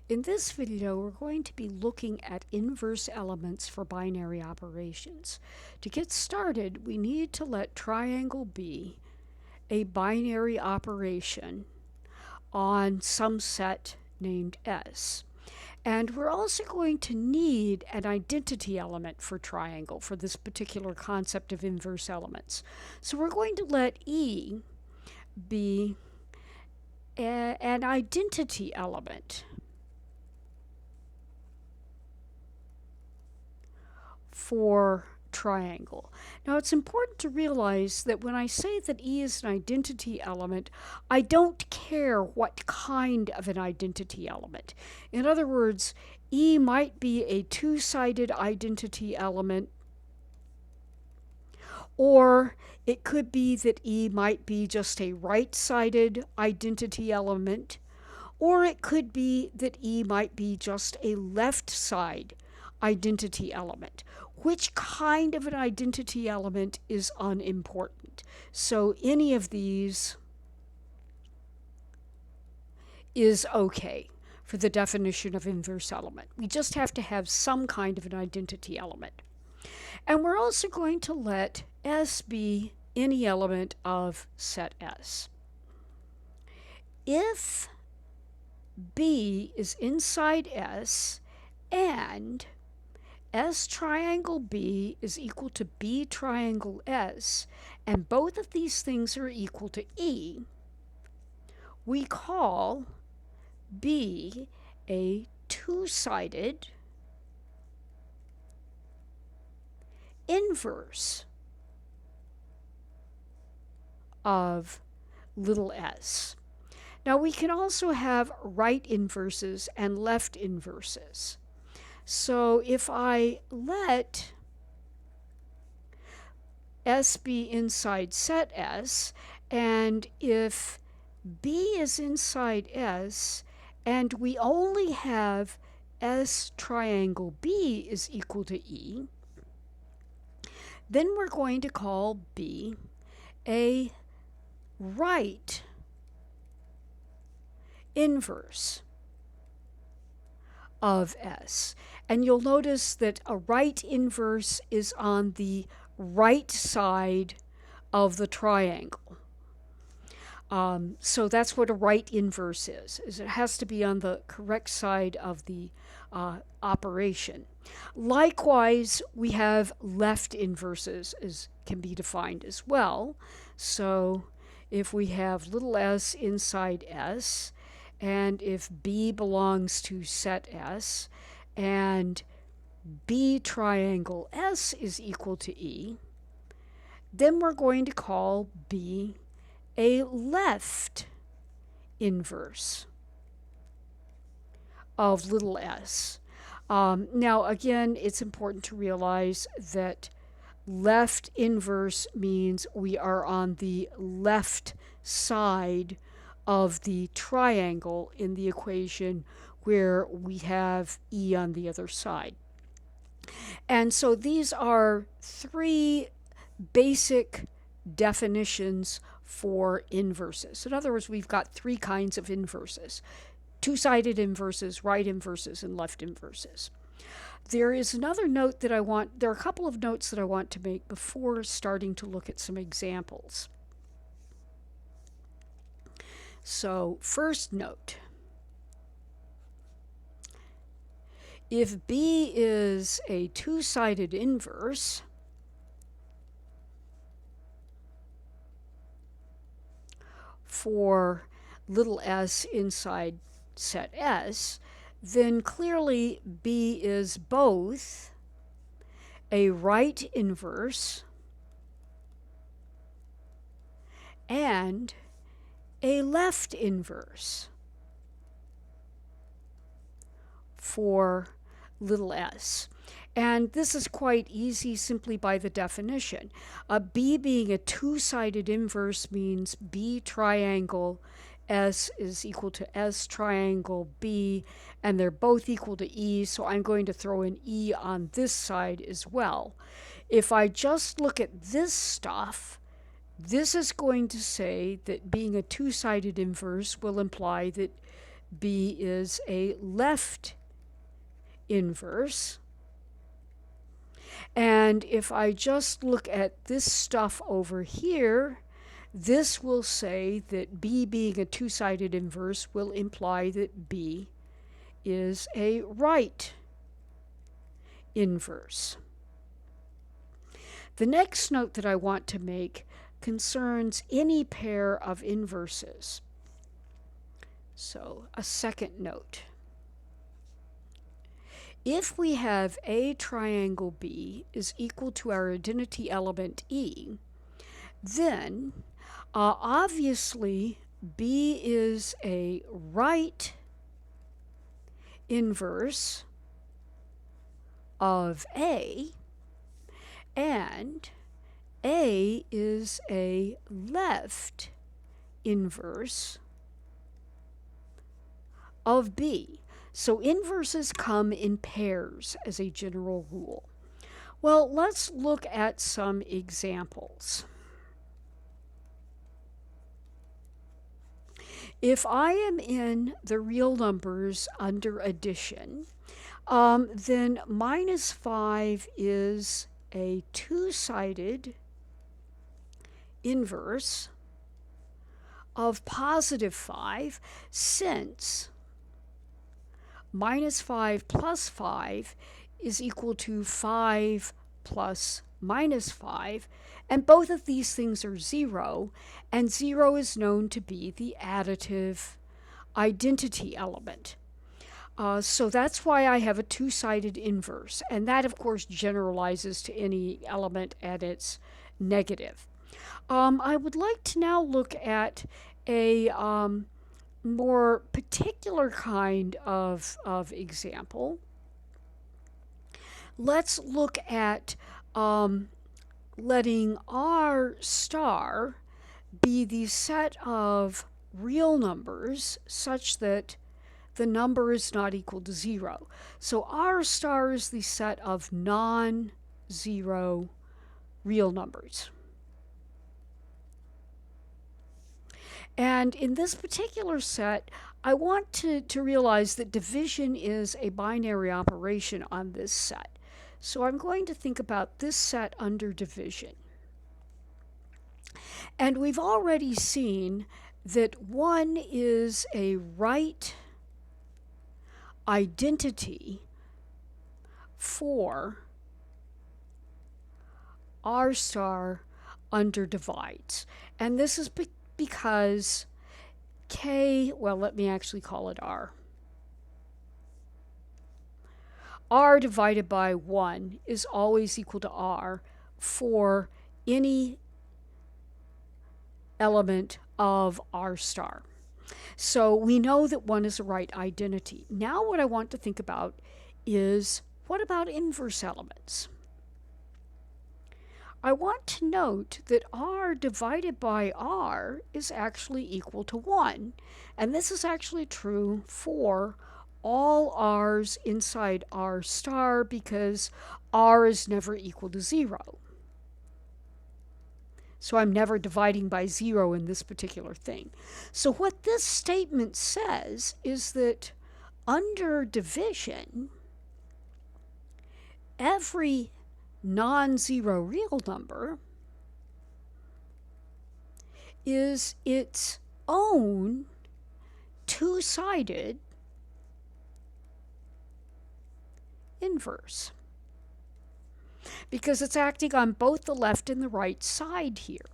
In this video, we're going to be looking at inverse elements for binary operations. To get started, we need to let triangle be a binary operation on some set named S. And we're also going to need an identity element for triangle for this particular concept of inverse elements. So we're going to let E be an identity element for triangle. Now it's important to realize that when I say that E is an identity element, I don't care what kind of an identity element. In other words, E might be a two-sided identity element, or it could be that E might be just a right-sided identity element, or it could be that E might be just a left side identity element. Which kind of an identity element is unimportant. So any of these is okay for the definition of inverse element. We just have to have some kind of an identity element. And we're also going to let S be any element of set S. If B is inside S and S triangle B is equal to B triangle S, and both of these things are equal to E, we call B a two-sided inverse of little s. Now we can also have right inverses and left inverses. So if I let S be inside set S, and if B is inside S, and we only have S triangle B is equal to E, then we're going to call B a right inverse of S. And you'll notice that a right inverse is on the right side of the triangle. So that's what a right inverse is it has to be on the correct side of the operation. Likewise, we have left inverses as can be defined as well. So if we have little s inside S, and if B belongs to set S, and B triangle S is equal to E, then we're going to call B a left inverse of little s. Now again, it's important to realize that left inverse means we are on the left side of the triangle in the equation where we have E on the other side. And so these are three basic definitions for inverses. In other words, we've got three kinds of inverses: two-sided inverses, right inverses, and left inverses. There is another note that there are a couple of notes that I want to make before starting to look at some examples. So, first note, if B is a two-sided inverse, for little s inside set S, then clearly B is both a right inverse and a left inverse for little s. And this is quite easy simply by the definition. B being a two-sided inverse means B triangle S is equal to S triangle B, and they're both equal to E, so I'm going to throw an E on this side as well. If I just look at this stuff, this is going to say that being a two-sided inverse will imply that B is a left inverse. And if I just look at this stuff over here, this will say that B being a two-sided inverse will imply that B is a right inverse. The next note that I want to make concerns any pair of inverses. So, a second note. If we have A triangle B is equal to our identity element E, then obviously B is a right inverse of A, and A is a left inverse of B. So inverses come in pairs as a general rule. Well, let's look at some examples. If I am in the real numbers under addition, then minus 5 is a two-sided inverse of positive 5, since minus 5 plus 5 is equal to 5 plus minus 5, and both of these things are 0, and 0 is known to be the additive identity element. So that's why I have a two-sided inverse, and that of course generalizes to any element at its negative. I would like to now look at a more particular kind of example. Let's look at letting R star be the set of real numbers such that the number is not equal to 0. So R star is the set of non-zero real numbers. And in this particular set, I want to realize that division is a binary operation on this set. So I'm going to think about this set under division. And we've already seen that 1 is a right identity for R star under divides. And this is because K, well, let me actually call it R. R divided by 1 is always equal to R for any element of R star. So we know that 1 is a right identity. Now what I want to think about is, what about inverse elements? I want to note that R divided by R is actually equal to 1. And this is actually true for all R's inside R star, because R is never equal to 0. So I'm never dividing by 0 in this particular thing. So what this statement says is that under division, every non-zero real number is its own two-sided inverse, because it's acting on both the left and the right side here.